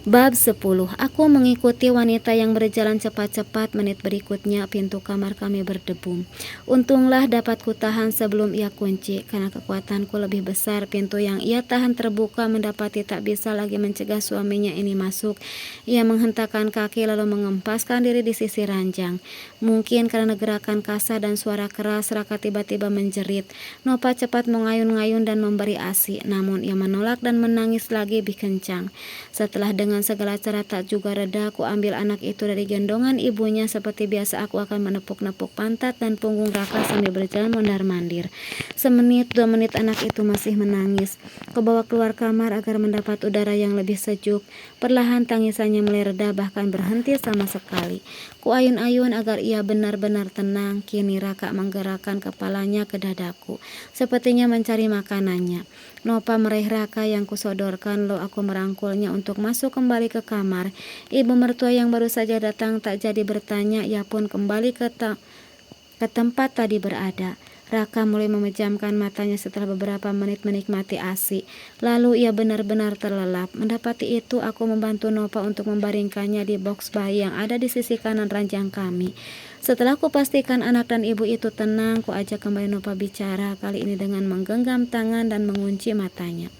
Bab 10. Aku mengikuti wanita yang berjalan cepat-cepat. Menit berikutnya pintu kamar kami berdebu. Untunglah dapat kutahan sebelum ia kunci. Karena kekuatanku lebih besar, pintu yang ia tahan terbuka mendapati tak bisa lagi mencegah suaminya ini masuk. Ia menghentakkan kaki lalu mengempaskan diri di sisi ranjang. Mungkin karena gerakan kasar dan suara keras, Raka tiba-tiba menjerit. Nopa cepat mengayun-ngayun dan memberi ASI, namun ia menolak dan menangis lagi lebih kencang. Setelah dengan segala cara tak juga reda, aku ambil anak itu dari gendongan ibunya. Seperti biasa aku akan menepuk-nepuk pantat dan punggung Raka sambil berjalan mondar-mandir. Semenit 2 menit anak itu masih menangis. Aku bawa keluar kamar agar mendapat udara yang lebih sejuk. Perlahan tangisannya mulai reda, bahkan berhenti sama sekali. Ku ayun-ayun agar ia benar-benar tenang. Kini Raka menggerakkan kepalanya ke dadaku, sepertinya mencari makanannya. Nopa meraih Raka yang kusodorkan, lalu aku merangkulnya untuk masuk kembali ke kamar. Ibu mertua yang baru saja datang tak jadi bertanya, ia pun kembali ke tempat tadi berada. Raka mulai memejamkan matanya setelah beberapa menit menikmati ASI. Lalu ia benar-benar terlelap. Mendapati itu, aku membantu Nopa untuk membaringkannya di box bayi yang ada di sisi kanan ranjang kami. Setelah kupastikan anak dan ibu itu tenang, ku ajak kembali Nopa bicara, kali ini dengan menggenggam tangan dan mengunci matanya.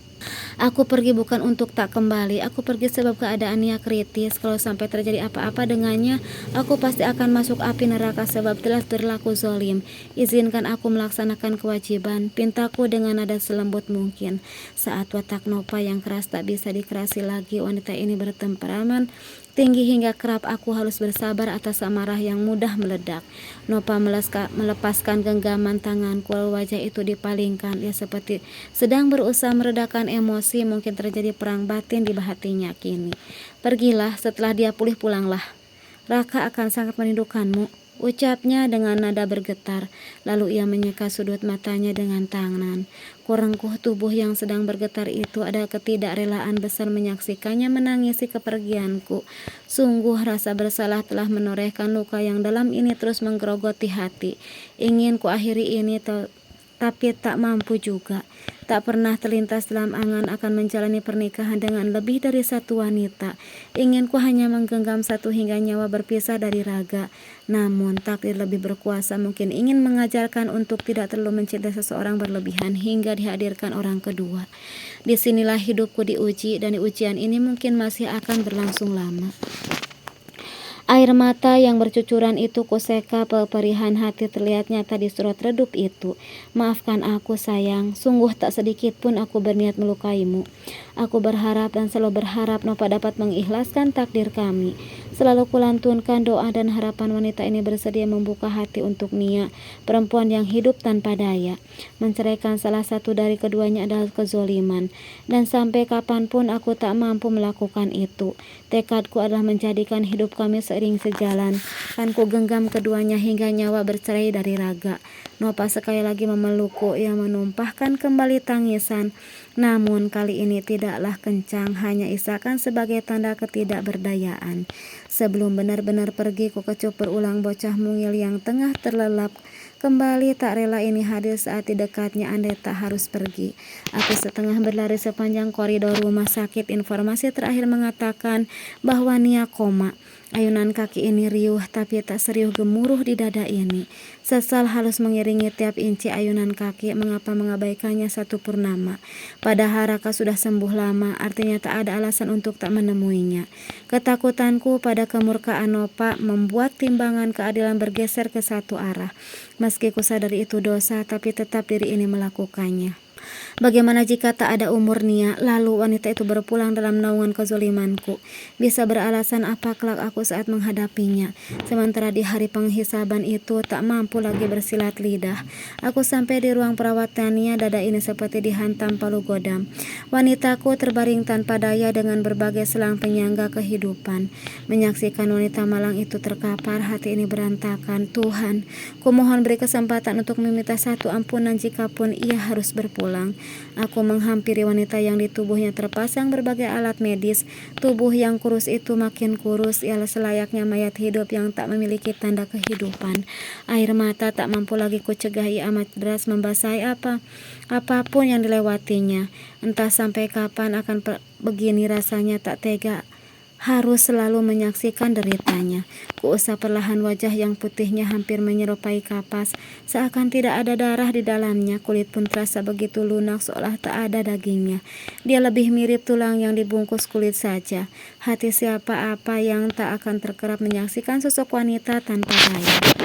Aku pergi bukan untuk tak kembali. Aku pergi sebab keadaannya kritis. Kalau sampai terjadi apa-apa dengannya, aku pasti akan masuk api neraka sebab telah berlaku zolim. Izinkan aku melaksanakan kewajiban, pintaku dengan nada selembut mungkin. Saat watak Nopa yang keras tak bisa dikerasi lagi, wanita ini bertemperamen tinggi hingga kerap aku harus bersabar atas amarah yang mudah meledak. Nopa melepaskan genggaman tanganku, lalu wajah itu dipalingkan. Ia seperti sedang berusaha meredakan emosi. Mungkin terjadi perang batin di hatinya kini. Pergilah, setelah dia pulih pulanglah. Raka akan sangat merindukanmu, ucapnya dengan nada bergetar. Lalu ia menyeka sudut matanya dengan tangan. Kurengkuh tubuh yang sedang bergetar itu, ada ketidakrelaan besar menyaksikannya menangisi kepergianku. Sungguh rasa bersalah telah menorehkan luka yang dalam ini terus menggerogoti hati. Ingin ku akhiri ini tapi tak mampu juga. Tak pernah terlintas dalam angan akan menjalani pernikahan dengan lebih dari satu wanita. Ingin ku hanya menggenggam satu hingga nyawa berpisah dari raga. Namun takdir lebih berkuasa mungkin ingin mengajarkan untuk tidak terlalu mencintai seseorang berlebihan hingga dihadirkan orang kedua. Disinilah hidupku diuji, dan ujian ini mungkin masih akan berlangsung lama. Air mata yang bercucuran itu kuseka, perperihan hati terlihat nyata di surat redup itu. Maafkan aku sayang, sungguh tak sedikit pun aku berniat melukaimu. Aku berharap dan selalu berharap Nopa dapat mengikhlaskan takdir kami. Selalu kulantunkan doa dan harapan wanita ini bersedia membuka hati untuk Nia, perempuan yang hidup tanpa daya. Menceraikan salah satu dari keduanya adalah kezoliman, dan sampai kapanpun aku tak mampu melakukan itu. Tekadku adalah menjadikan hidup kami seiring sejalan. Kan ku genggam keduanya hingga nyawa bercerai dari raga. Nopa sekali lagi memelukku. Ia menumpahkan kembali tangisan, namun kali ini tidaklah kencang, hanya isakan sebagai tanda ketidakberdayaan. Sebelum benar-benar pergi, ku kecup berulang bocah mungil yang tengah terlelap. Kembali tak rela ini hadir saat di dekatnya, andai tak harus pergi. Aku setengah berlari sepanjang koridor rumah sakit. Informasi terakhir mengatakan bahwa Nia koma. Ayunan kaki ini riuh, tapi tak seriuh gemuruh di dada ini. Sesal harus mengiringi tiap inci ayunan kaki. Mengapa mengabaikannya satu purnama? Padahal Raka sudah sembuh lama, artinya tak ada alasan untuk tak menemuinya. Ketakutanku pada kemurkaan Nopa membuat timbangan keadilan bergeser ke satu arah. Meski ku sadari itu dosa, tapi tetap diri ini melakukannya. Bagaimana jika tak ada umur Nia, lalu wanita itu berpulang dalam naungan kezolimanku? Bisa beralasan apa kelak aku saat menghadapinya? Sementara di hari penghisaban itu tak mampu lagi bersilat lidah. Aku sampai di ruang perawatan Nia, dada ini seperti dihantam palu godam. Wanitaku terbaring tanpa daya dengan berbagai selang penyangga kehidupan. Menyaksikan wanita malang itu terkapar, hati ini berantakan. Tuhan, kumohon beri kesempatan untuk meminta satu ampunan jikapun ia harus berpulang. Aku menghampiri wanita yang di tubuhnya terpasang berbagai alat medis. Tubuh yang kurus itu makin kurus, ialah selayaknya mayat hidup yang tak memiliki tanda kehidupan. Air mata tak mampu lagi kucegah, ia amat deras membasahi apapun yang dilewatinya. Entah sampai kapan akan begini rasanya, tak tega harus selalu menyaksikan deritanya. Kuusap perlahan wajah yang putihnya hampir menyerupai kapas, seakan tidak ada darah di dalamnya. Kulit pun terasa begitu lunak, seolah tak ada dagingnya. Dia lebih mirip tulang yang dibungkus kulit saja. Hati siapa apa yang tak akan terkerap menyaksikan sosok wanita tanpa daya.